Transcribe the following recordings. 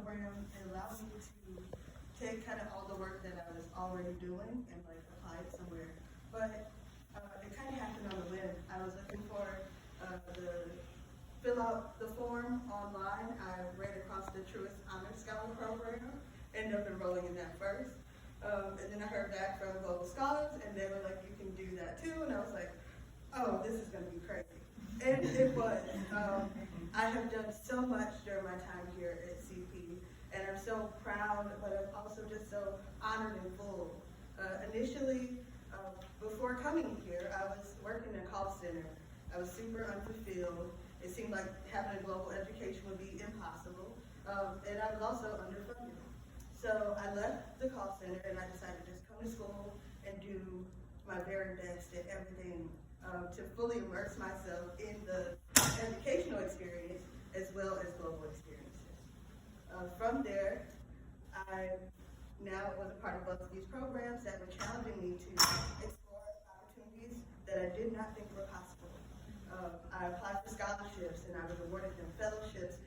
program. It allowed me to take kind of all the work that I was already doing and like apply it somewhere. But it kind of happened on a whim. I was looking for fill out the form online. I ran across the Truist Honor Scholar program, ended up enrolling in that first. And then I heard back from Global Scholars, and they were like, you can do that too. And I was like, oh, this is going to be crazy. And it was. I have done so much during my time here at CP, and I'm so proud, but I'm also just so honored and full. Initially, before coming here, I was working in a call center. I was super unfulfilled. It seemed like having a global education would be impossible, and I was also underfunded. So I left the call center and I decided to just come to school and do my very best at everything to fully immerse myself in the educational experience as well as global experiences. From there, I now was a part of both of these programs that were challenging me to explore opportunities that I did not think were possible. I applied for scholarships and I was awarded them fellowships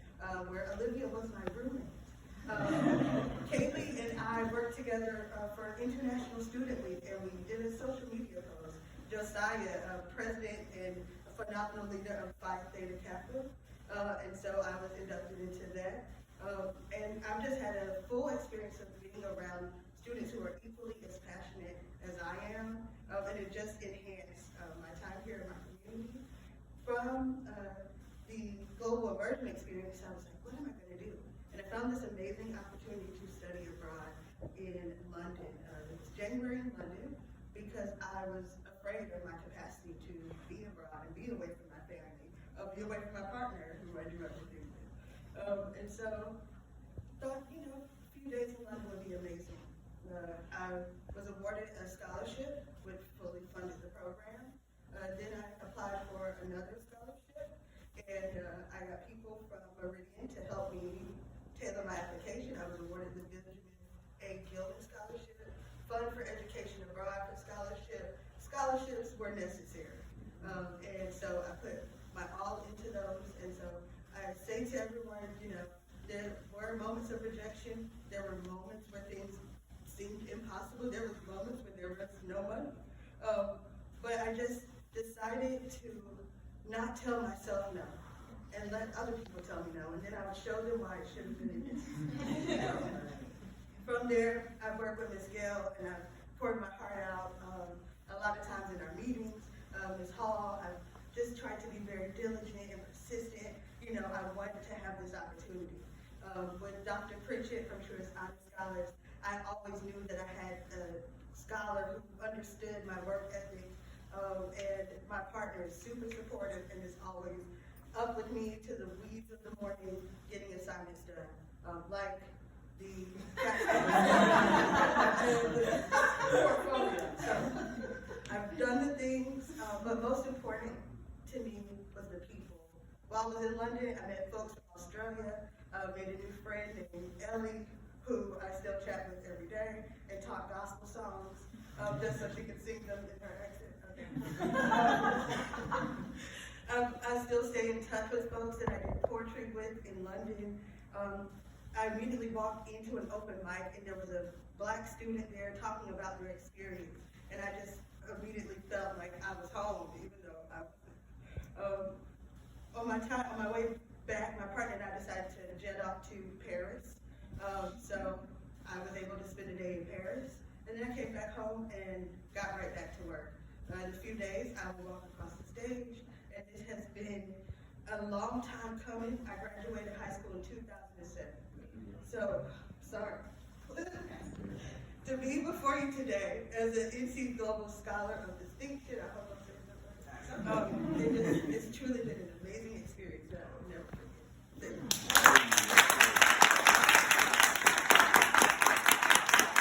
where Olivia was my roommate. Kaylee and I worked together for International Student Week, and we did a social media post. Josiah, president and a phenomenal leader of Phi Theta Kappa, and so I was inducted into that. And I've just had a full experience of being around students who are equally as passionate as I am, and it just enhanced my time here in my community. From the global immersion experience, I was like, what am I going to do? And I found this amazing opportunity to study abroad in London. It was January in London because I was afraid of my capacity to be abroad and be away from my family, be away from my partner who I do everything with. And so thought, a few days in London would be amazing. I was awarded a scholarship, which fully funded the program. Then I applied for another scholarship, and I got people from Meridian to help me tailor my application. I was awarded the Benjamin A. Gilman Scholarship, Fund for Education Abroad for Scholarship. Scholarships were necessary, and so I put my all into those. And so I say to everyone, there were moments of rejection. There were moments where things seemed impossible. There were moments where there was no money. But I just decided to not tell myself no and let other people tell me no, and then I would show them why it should have been this. From there, I've worked with Ms. Gail, and I've poured my heart out a lot of times in our meetings. Ms. Hall, I've just tried to be very diligent and persistent. I wanted to have this opportunity. With Dr. Pritchett from Truist Honor Scholars, I always knew that I had a scholar who understood my work ethic, and my partner is super supportive and is always up with me to the weeds of the morning getting assignments done. Like the portfolio. So I've done the things, but most important to me was the people. While I was in London, I met folks from Australia, made a new friend named Ellie, who I still chat with every day and talk gospel songs, just so she can sing them in her accent. Okay. I still stay in touch with folks that I did poetry with in London. I immediately walked into an open mic and there was a Black student there talking about their experience, and I just immediately felt like I was home, even though I wasn't. On my way back, my partner and I decided to jet off to Paris. So I was able to spend a day in Paris, and then I came back home and got right back to work. In a few days, I will walk across the stage, and it has been a long time coming. I graduated high school in 2007. So, sorry. To be before you today as an NC Global Scholar of Distinction, I hope